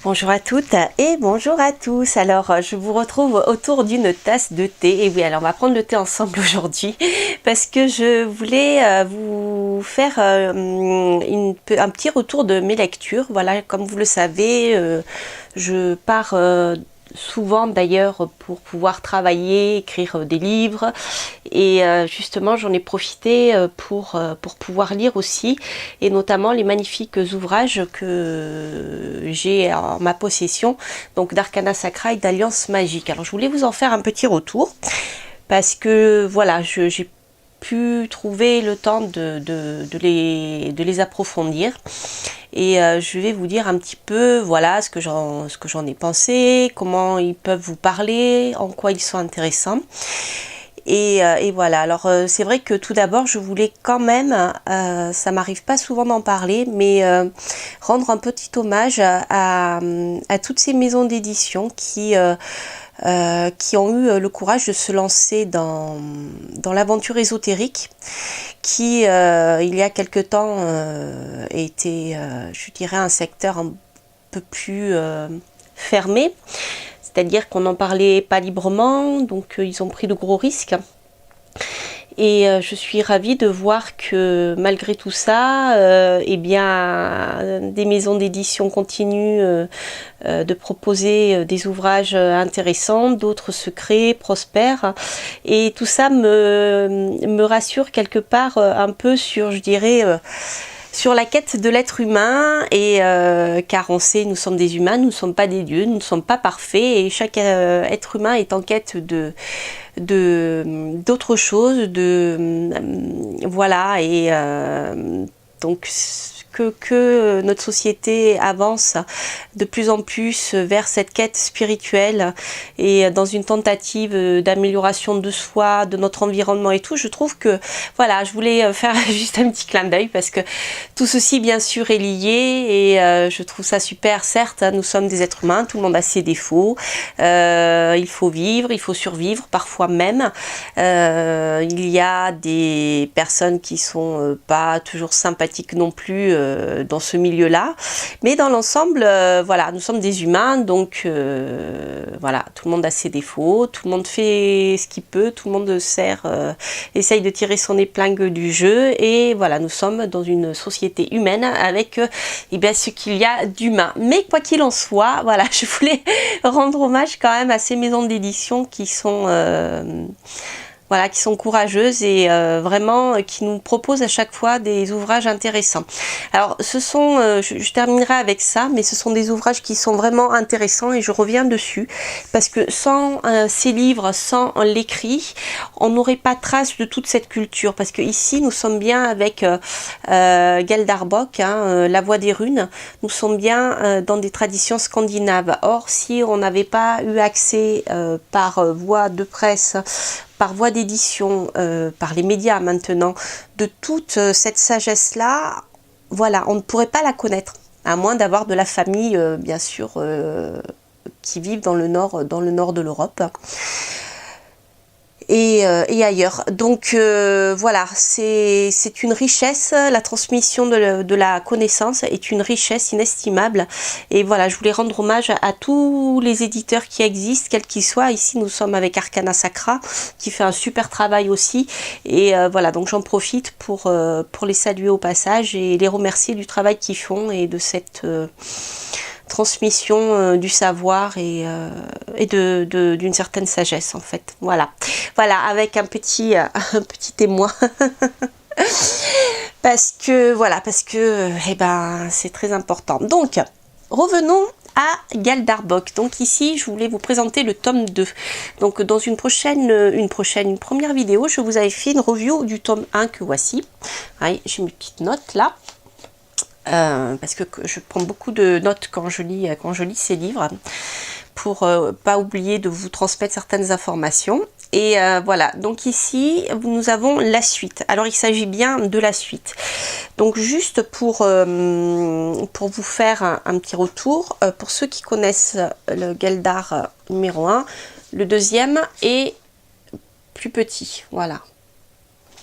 Bonjour à toutes et bonjour à tous. Alors, je vous retrouve autour d'une tasse de thé. Et oui, alors on va prendre le thé ensemble aujourd'hui parce que je voulais vous faire un petit retour de mes lectures. Voilà, comme vous le savez, je pars souvent d'ailleurs pour pouvoir travailler, écrire des livres et justement j'en ai profité pour pouvoir lire aussi et notamment les magnifiques ouvrages que j'ai en ma possession, donc d'Arcana Sacra et d'Alliance Magique. Alors je voulais vous en faire un petit retour parce que voilà, j'ai pu trouver le temps de les approfondir. Et je vais vous dire un petit peu voilà ce que j'en ai pensé, comment ils peuvent vous parler, en quoi ils sont intéressants. Et voilà, alors c'est vrai que tout d'abord je voulais quand même, ça m'arrive pas souvent d'en parler, mais rendre un petit hommage à toutes ces maisons d'édition qui ont eu le courage de se lancer dans l'aventure ésotérique qui, il y a quelque temps, était, je dirais, un secteur un peu plus fermé. C'est-à-dire qu'on n'en parlait pas librement, donc ils ont pris de gros risques. Et je suis ravie de voir que malgré tout ça, eh bien, des maisons d'édition continuent de proposer des ouvrages intéressants, d'autres se créent, prospèrent. Et tout ça me rassure quelque part un peu sur, je dirais, sur la quête de l'être humain, et car on sait, nous sommes des humains, nous ne sommes pas des dieux, nous ne sommes pas parfaits, et chaque être humain est en quête d'autres choses, voilà, et donc que notre société avance de plus en plus vers cette quête spirituelle et dans une tentative d'amélioration de soi, de notre environnement et tout, je trouve que voilà, je voulais faire juste un petit clin d'œil parce que tout ceci bien sûr est lié et je trouve ça super. Certes, nous sommes des êtres humains, tout le monde a ses défauts, il faut vivre, il faut survivre, parfois même il y a des personnes qui sont pas toujours sympathiques non plus dans ce milieu-là, mais dans l'ensemble, voilà, nous sommes des humains, donc voilà, tout le monde a ses défauts, tout le monde fait ce qu'il peut, tout le monde essaye de tirer son épingle du jeu, et voilà, nous sommes dans une société humaine avec eh bien, ce qu'il y a d'humain. Mais quoi qu'il en soit, voilà, je voulais rendre hommage quand même à ces maisons d'édition qui sont voilà, qui sont courageuses et vraiment qui nous proposent à chaque fois des ouvrages intéressants. Alors ce sont, je terminerai avec ça, mais ce sont des ouvrages qui sont vraiment intéressants et je reviens dessus parce que sans ces livres, sans l'écrit, on n'aurait pas trace de toute cette culture, parce que ici nous sommes bien avec Gail Darbock, hein, La Voix des Runes, nous sommes bien dans des traditions scandinaves. Or si on n'avait pas eu accès par voie de presse, par voie d'édition, par les médias maintenant, de toute cette sagesse-là, voilà, on ne pourrait pas la connaître, à moins d'avoir de la famille, bien sûr, qui vivent dans le nord de l'Europe. Et ailleurs. Donc voilà, c'est une richesse, la transmission de la connaissance est une richesse inestimable. Et voilà, je voulais rendre hommage à tous les éditeurs qui existent, quels qu'ils soient. Ici, nous sommes avec Arcana Sacra, qui fait un super travail aussi. Et voilà, donc j'en profite pour les saluer au passage et les remercier du travail qu'ils font et de cette transmission du savoir et d'une certaine sagesse en fait. Voilà, avec un petit témoin parce que eh ben c'est très important. Donc revenons à Gail Darbock. Donc ici je voulais vous présenter le tome 2. Donc dans une première vidéo, je vous avais fait une review du tome 1 que voici. Ouais, j'ai mes petites notes là. Parce que je prends beaucoup de notes quand je lis ces livres pour pas oublier de vous transmettre certaines informations. Et voilà, donc ici nous avons la suite. Alors il s'agit bien de la suite. Donc juste pour vous faire un petit retour, pour ceux qui connaissent le Geldar numéro 1, le deuxième est plus petit, voilà.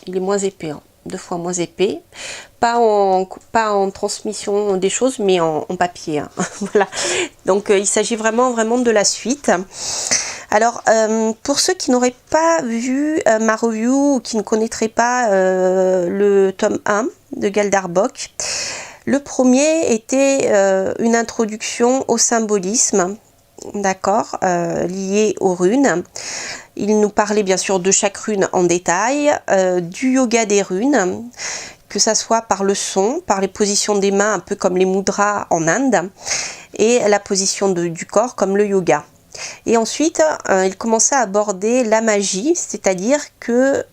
Il est moins épais. Hein. 2 fois moins épais, pas en transmission des choses, mais en papier, hein. Voilà, donc il s'agit vraiment de la suite. Alors, pour ceux qui n'auraient pas vu ma review ou qui ne connaîtraient pas le tome 1 de Galdar Bok, le premier était une introduction au symbolisme, d'accord, lié aux runes. Il nous parlait bien sûr de chaque rune en détail, du yoga des runes, que ça soit par le son, par les positions des mains, un peu comme les mudras en Inde, et la position du corps comme le yoga. Et ensuite, il commençait à aborder la magie, c'est-à-dire que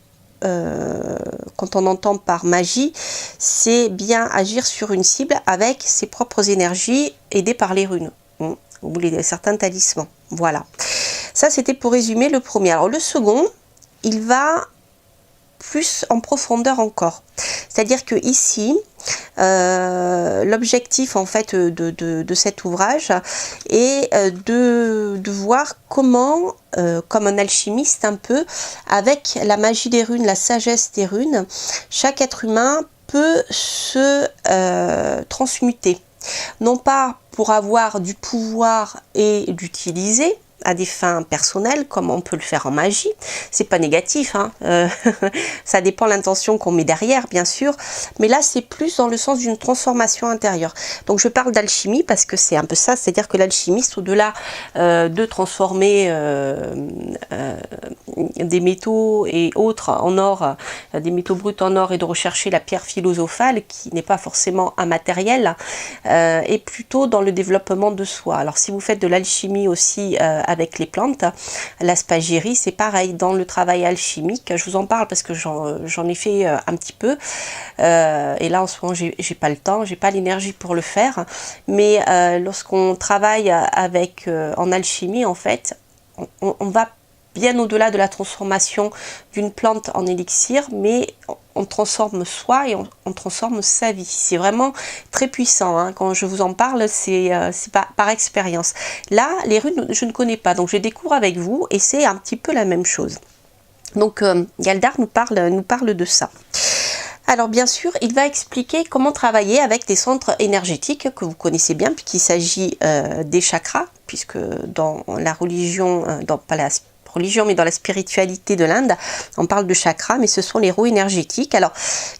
quand on entend par magie, c'est bien agir sur une cible avec ses propres énergies, aidées par les runes, ou certains talismans. Voilà. Ça, c'était pour résumer le premier. Alors, le second, il va plus en profondeur encore. C'est-à-dire que ici, l'objectif en fait de cet ouvrage est de voir comment, comme un alchimiste un peu, avec la magie des runes, la sagesse des runes, chaque être humain peut se transmuter. Non pas pour avoir du pouvoir et d'utiliser à des fins personnelles, comme on peut le faire en magie. C'est pas négatif, hein. Ça dépend de l'intention qu'on met derrière, bien sûr, mais là c'est plus dans le sens d'une transformation intérieure. Donc je parle d'alchimie parce que c'est un peu ça, c'est-à-dire que l'alchimiste, au-delà de transformer des métaux et autres en or, des métaux bruts en or, et de rechercher la pierre philosophale, qui n'est pas forcément immatérielle, et plutôt dans le développement de soi. Alors si vous faites de l'alchimie aussi avec les plantes, la spagyrie, c'est pareil dans le travail alchimique. Je vous en parle parce que j'en ai fait un petit peu, et là en ce moment j'ai pas le temps, j'ai pas l'énergie pour le faire, mais lorsqu'on travaille avec en alchimie, en fait on va bien au-delà de la transformation d'une plante en élixir, mais on transforme soi et on transforme sa vie. C'est vraiment très puissant, hein. Quand je vous en parle, c'est par expérience. Là, les runes, je ne connais pas, donc je découvre avec vous, et c'est un petit peu la même chose. Donc, Galdar nous parle de ça. Alors bien sûr, il va expliquer comment travailler avec des centres énergétiques que vous connaissez bien, puisqu'il s'agit des chakras, puisque dans la religion, pas la religion, mais dans la spiritualité de l'Inde, on parle de chakras, mais ce sont les roues énergétiques. Alors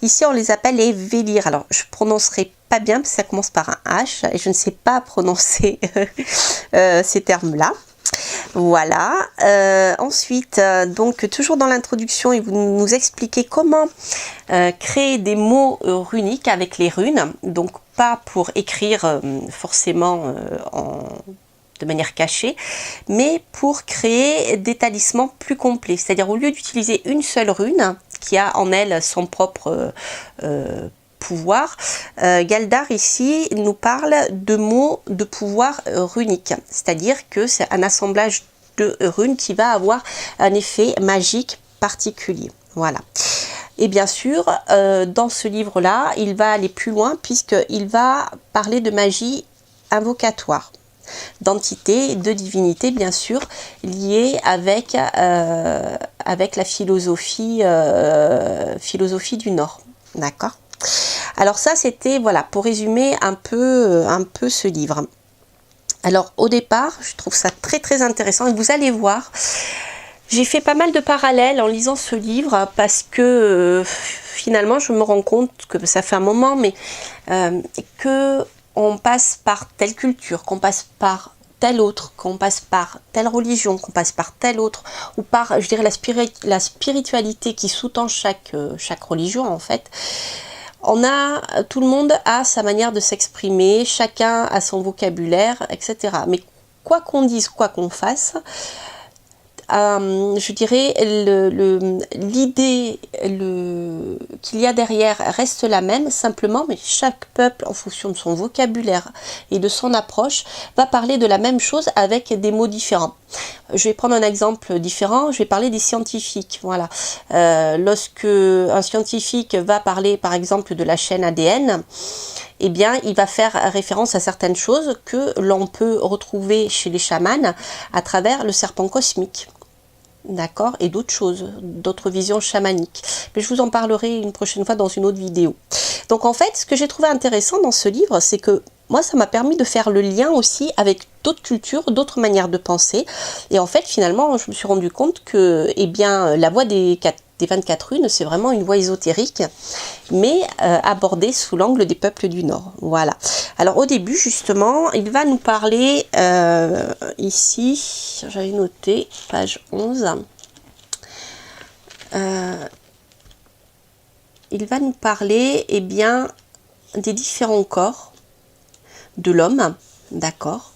ici, on les appelle les Vélirs. Alors je prononcerai pas bien, parce que ça commence par un H, et je ne sais pas prononcer ces termes-là. Voilà. Ensuite, donc toujours dans l'introduction, il vous nous expliquer comment créer des mots runiques avec les runes. Donc pas pour écrire forcément de manière cachée, mais pour créer des talismans plus complets. C'est-à-dire, au lieu d'utiliser une seule rune qui a en elle son propre pouvoir, Galdar ici nous parle de mots de pouvoir runique. C'est-à-dire que c'est un assemblage de runes qui va avoir un effet magique particulier. Voilà. Et bien sûr, dans ce livre-là, il va aller plus loin, puisqu'il va parler de magie invocatoire, d'entité, de divinité, bien sûr, liée avec la philosophie du Nord. D'accord. Alors ça, c'était, voilà, pour résumer un peu ce livre. Alors au départ, je trouve ça très très intéressant, et vous allez voir, j'ai fait pas mal de parallèles en lisant ce livre, parce que finalement je me rends compte que ça fait un moment, mais que on passe par telle culture, qu'on passe par telle autre, qu'on passe par telle religion, qu'on passe par telle autre, ou par, je dirais, la spiritualité qui sous-tend chaque religion, en fait. Tout le monde a sa manière de s'exprimer, chacun a son vocabulaire, etc. Mais quoi qu'on dise, quoi qu'on fasse, je dirais, l'idée qu'il y a derrière reste la même, simplement, mais chaque peuple, en fonction de son vocabulaire et de son approche, va parler de la même chose avec des mots différents. Je vais prendre un exemple différent, je vais parler des scientifiques. Voilà. Lorsque un scientifique va parler, par exemple, de la chaîne ADN, eh bien, il va faire référence à certaines choses que l'on peut retrouver chez les chamans à travers le serpent cosmique. d'accord, et d'autres choses, d'autres visions chamaniques. Mais je vous en parlerai une prochaine fois dans une autre vidéo. Donc en fait, ce que j'ai trouvé intéressant dans ce livre, c'est que moi, ça m'a permis de faire le lien aussi avec d'autres cultures, d'autres manières de penser. Et en fait, finalement, je me suis rendu compte que, eh bien, la voie des 24 runes, c'est vraiment une voie ésotérique, mais abordée sous l'angle des peuples du Nord. Voilà. Alors au début, justement, il va nous parler, ici, j'avais noté, page 11, il va nous parler, eh bien, des différents corps de l'homme, d'accord.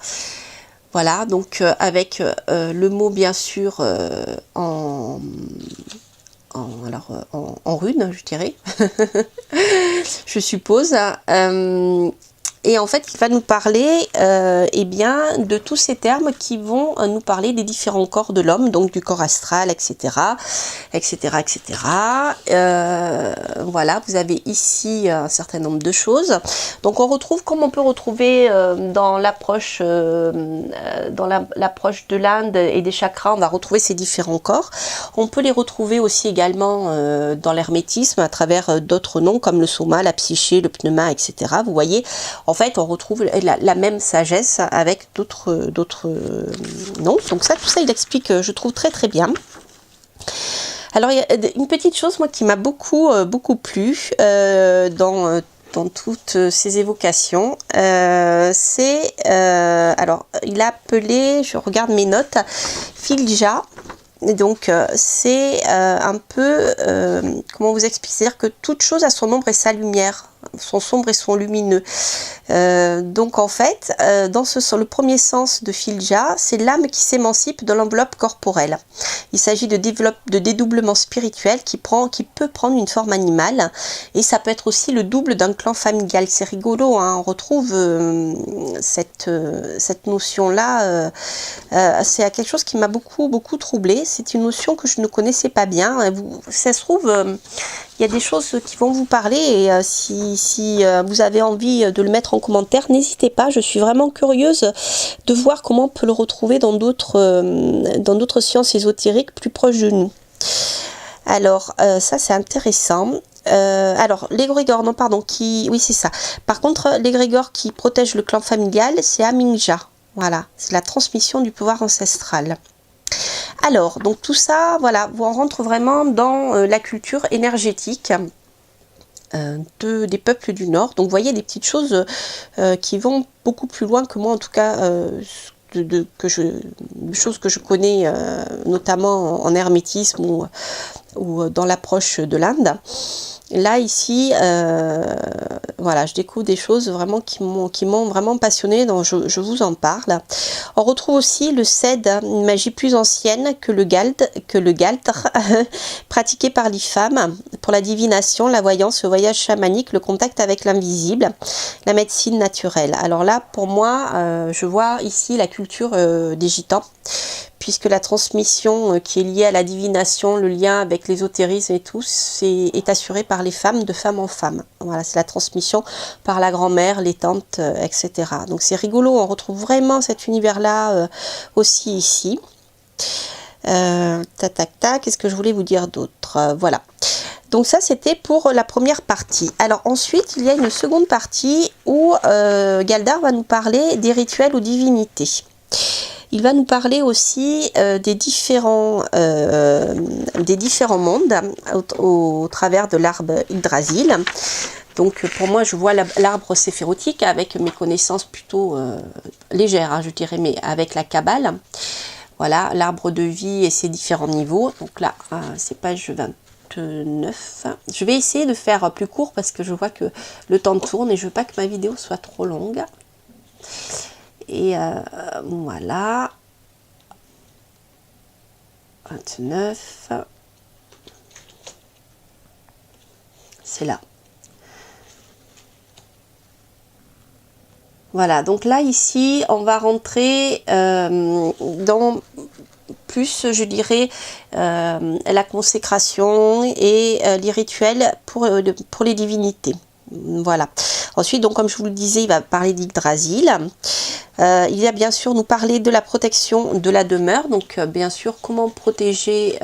Voilà, donc avec le mot, bien sûr, en runes, je dirais, je suppose. Et en fait, il va nous parler eh bien, de tous ces termes qui vont nous parler des différents corps de l'homme, donc du corps astral, etc. etc., etc. Voilà, vous avez ici un certain nombre de choses. Donc on retrouve, comme on peut retrouver dans l'approche l'approche de l'Inde et des chakras, on va retrouver ces différents corps. On peut les retrouver aussi également dans l'hermétisme à travers d'autres noms comme le soma, la psyché, le pneuma, etc. Vous voyez, en fait, on retrouve la même sagesse avec d'autres noms. Donc ça, tout ça, il explique, je trouve, très très bien. Alors, il y a une petite chose, moi, qui m'a beaucoup plu dans toutes ces évocations, c'est, alors, il a appelé, je regarde mes notes, Filja. Donc c'est un peu, comment vous expliquer, c'est-à-dire que toute chose a son ombre et sa lumière, son sombre et son lumineux. Donc en fait, dans le premier sens de Filja, c'est l'âme qui s'émancipe de l'enveloppe corporelle. Il s'agit de dédoublement spirituel qui peut prendre une forme animale, et ça peut être aussi le double d'un clan familial. C'est rigolo, hein, on retrouve cette notion-là, c'est quelque chose qui m'a beaucoup troublée. C'est une notion que je ne connaissais pas bien. Ça se trouve, il y a des choses qui vont vous parler, et si vous avez envie de le mettre en commentaire, n'hésitez pas. Je suis vraiment curieuse de voir comment on peut le retrouver dans d'autres sciences ésotériques plus proches de nous. Alors, ça c'est intéressant. Alors, l'égrégore, non pardon, oui c'est ça. Par contre, l'égrégore qui protège le clan familial, c'est Aminja. Voilà, c'est la transmission du pouvoir ancestral. Alors, donc tout ça, voilà, on rentre vraiment dans la culture énergétique des peuples du Nord. Donc, vous voyez des petites choses qui vont beaucoup plus loin que moi, en tout cas, choses que je connais, notamment en hermétisme ou dans l'approche de l'Inde. Là, ici, voilà, je découvre des choses vraiment qui m'ont vraiment passionnée, donc je vous en parle. On retrouve aussi le Ced, une magie plus ancienne que le Galtre, pratiquée par les femmes pour la divination, la voyance, le voyage chamanique, le contact avec l'invisible, la médecine naturelle. Alors là, pour moi, je vois ici la culture des Gitans, puisque la transmission qui est liée à la divination, le lien avec l'ésotérisme et tout, est assurée par les femmes, de femme en femme. Voilà, c'est la transmission par la grand-mère, les tantes, etc. Donc c'est rigolo, on retrouve vraiment cet univers-là aussi ici. Qu'est-ce que je voulais vous dire d'autre? Voilà. Donc ça, c'était pour la première partie. Alors ensuite, il y a une seconde partie où Galdar va nous parler des rituels aux divinités. Il va nous parler aussi des différents mondes au travers de l'arbre Yggdrasil. Donc pour moi, je vois l'arbre séphérotique avec mes connaissances plutôt légères, hein, je dirais, mais avec la Kabbale. Voilà, l'arbre de vie et ses différents niveaux. Donc là, c'est page 29. Je vais essayer de faire plus court parce que je vois que le temps tourne et je veux pas que ma vidéo soit trop longue. Et voilà, 29, c'est là. Voilà, donc là ici on va rentrer dans plus, je dirais, la consécration et les rituels pour les divinités. Voilà. Ensuite, donc comme je vous le disais, il va parler d'Yggdrasil. Il y a bien sûr nous parler de la protection de la demeure, donc bien sûr comment protéger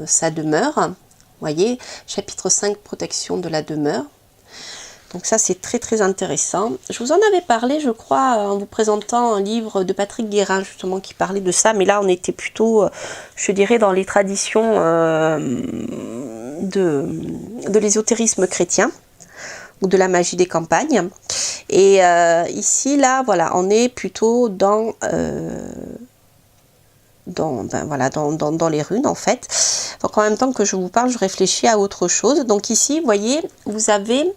sa demeure. Vous voyez, chapitre 5, protection de la demeure. Donc ça c'est très très intéressant. Je vous en avais parlé je crois en vous présentant un livre de Patrick Guérin justement qui parlait de ça, mais là on était plutôt je dirais dans les traditions de l'ésotérisme chrétien ou de la magie des campagnes. Et ici là voilà on est plutôt dans les runes en fait. Donc en même temps que je vous parle je réfléchis à autre chose. Donc ici vous voyez vous avez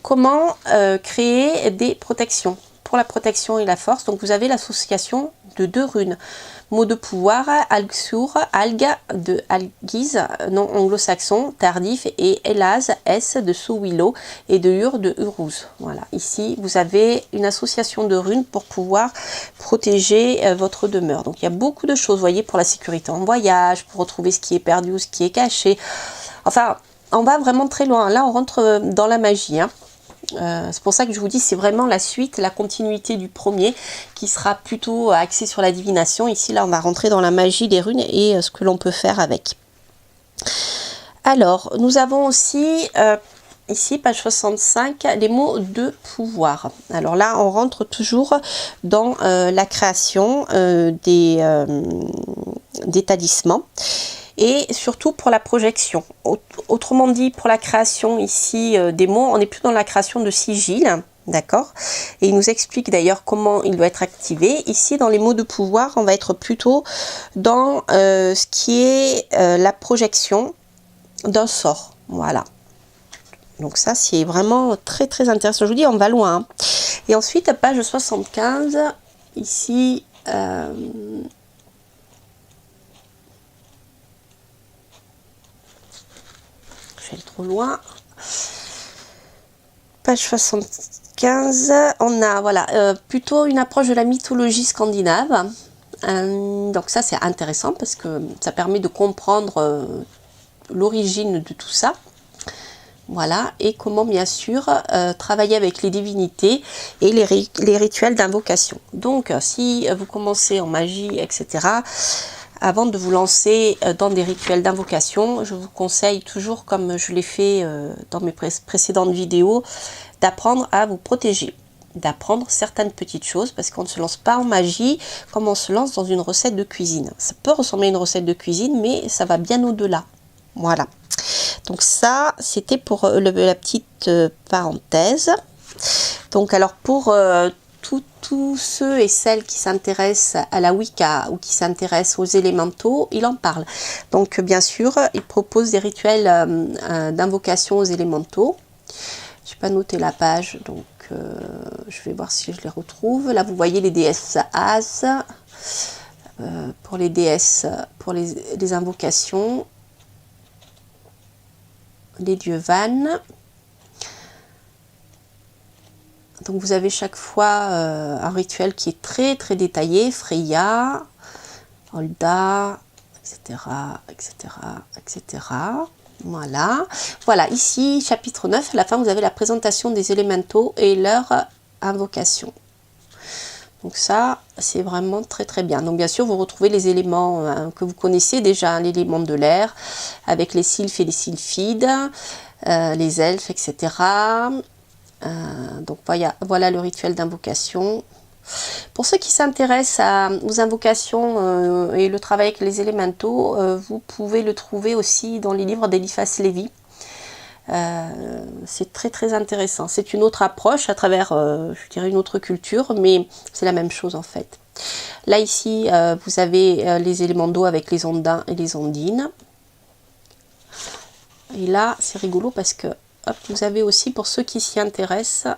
comment créer des protections pour la protection et la force. Donc vous avez l'association de 2 runes, mot de pouvoir, Algsur, Alg de Algiz, nom anglo-saxon, tardif, et Elaz, S de Souwilo, et de Ur de Uruz. Voilà, ici vous avez une association de runes pour pouvoir protéger votre demeure. Donc il y a beaucoup de choses, vous voyez, pour la sécurité en voyage, pour retrouver ce qui est perdu ou ce qui est caché. Enfin, on va vraiment très loin. Là, on rentre dans la magie, hein. C'est pour ça que je vous dis c'est vraiment la suite, la continuité du premier qui sera plutôt axé sur la divination. Ici là on va rentrer dans la magie des runes et ce que l'on peut faire avec. Alors nous avons aussi ici page 65 les mots de pouvoir. Alors là on rentre toujours dans la création des talismans. Et surtout pour la projection. Autrement dit, pour la création ici des mots, on n'est plus dans la création de sigil, d'accord? Et il nous explique d'ailleurs comment il doit être activé. Ici, dans les mots de pouvoir, on va être plutôt dans ce qui est la projection d'un sort. Voilà. Donc ça, c'est vraiment très très intéressant. Je vous dis, on va loin. Hein. Et ensuite, page 75, ici... trop loin. Page 75, on a voilà plutôt une approche de la mythologie scandinave. Donc ça c'est intéressant parce que ça permet de comprendre l'origine de tout ça. Voilà, et comment bien sûr travailler avec les divinités et les rituels d'invocation. Donc si vous commencez en magie, etc., avant de vous lancer dans des rituels d'invocation, je vous conseille toujours, comme je l'ai fait dans mes précédentes vidéos, d'apprendre à vous protéger, d'apprendre certaines petites choses, parce qu'on ne se lance pas en magie comme on se lance dans une recette de cuisine. Ça peut ressembler à une recette de cuisine, mais ça va bien au-delà. Voilà. Donc ça, c'était pour la petite parenthèse. Donc alors pour... tous ceux et celles qui s'intéressent à la Wicca ou qui s'intéressent aux élémentaux, il en parle. Donc bien sûr, il propose des rituels d'invocation aux élémentaux. Je n'ai pas noté la page, donc je vais voir si je les retrouve. Là, vous voyez les déesses As, pour les déesses, pour les invocations, les dieux Van. Donc vous avez chaque fois un rituel qui est très très détaillé, Freya, Holda, etc., etc., etc. Voilà. Voilà, ici, chapitre 9, à la fin, vous avez la présentation des élémentaux et leur invocation. Donc ça, c'est vraiment très très bien. Donc bien sûr, vous retrouvez les éléments que vous connaissez déjà, hein, l'élément de l'air, avec les sylphes et les sylphides, les elfes, etc., donc voilà le rituel d'invocation. Pour ceux qui s'intéressent aux invocations et le travail avec les élémentaux, vous pouvez le trouver aussi dans les livres d'Eliphas Lévy. C'est très très intéressant. C'est une autre approche à travers, je dirais, une autre culture, mais c'est la même chose en fait. Là ici, vous avez les éléments d'eau avec les ondins et les ondines. Et là, c'est rigolo parce que hop, vous avez aussi, pour ceux qui s'y intéressent,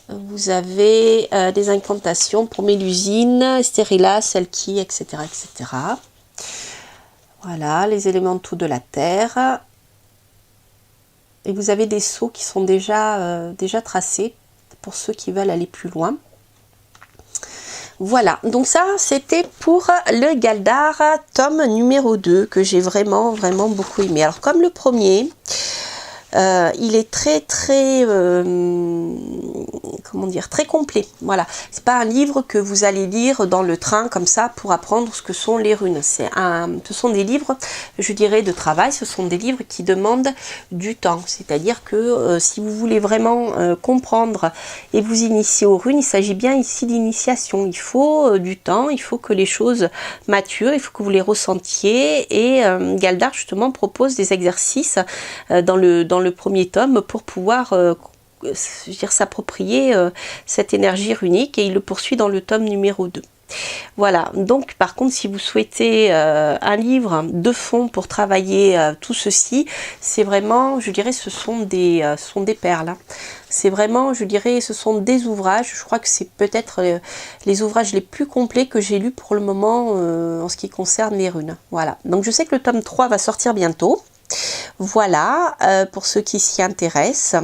vous avez des incantations pour Mélusine, Stérila, Selkie, etc., etc. Voilà, les élémentaux de la terre. Et vous avez des sceaux qui sont déjà tracés pour ceux qui veulent aller plus loin. Voilà, donc ça c'était pour le Galdar tome numéro 2 que j'ai vraiment beaucoup aimé. Alors comme le premier, il est très comment dire, très complet. Voilà, c'est pas un livre que vous allez lire dans le train comme ça pour apprendre ce que sont les runes. Ce sont des livres, je dirais, de travail. Ce sont des livres qui demandent du temps. C'est-à-dire que si vous voulez vraiment comprendre et vous initier aux runes, il s'agit bien ici d'initiation. Il faut du temps, il faut que les choses maturent, il faut que vous les ressentiez. Et Galdar justement propose des exercices dans le premier tome pour pouvoir s'approprier cette énergie runique, et il le poursuit dans le tome numéro 2. Voilà, donc par contre si vous souhaitez un livre de fond pour travailler tout ceci, c'est vraiment, je dirais, ce sont des perles. Hein. C'est vraiment, je dirais, ce sont des ouvrages, je crois que c'est peut-être les ouvrages les plus complets que j'ai lus pour le moment en ce qui concerne les runes. Voilà, donc je sais que le tome 3 va sortir bientôt. Voilà, pour ceux qui s'y intéressent.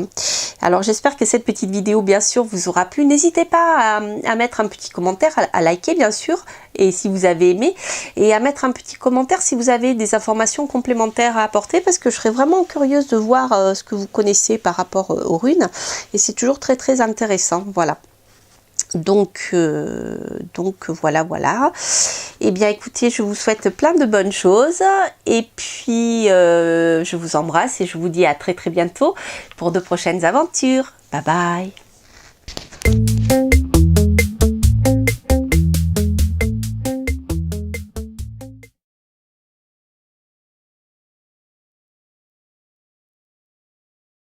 Alors j'espère que cette petite vidéo bien sûr vous aura plu. N'hésitez pas à mettre un petit commentaire, à liker bien sûr, et si vous avez aimé, et à mettre un petit commentaire si vous avez des informations complémentaires à apporter, parce que je serais vraiment curieuse de voir ce que vous connaissez par rapport aux runes, et c'est toujours très très intéressant. Voilà. Donc voilà. Eh bien écoutez, je vous souhaite plein de bonnes choses, et puis je vous embrasse et je vous dis à très très bientôt pour de prochaines aventures. Bye bye.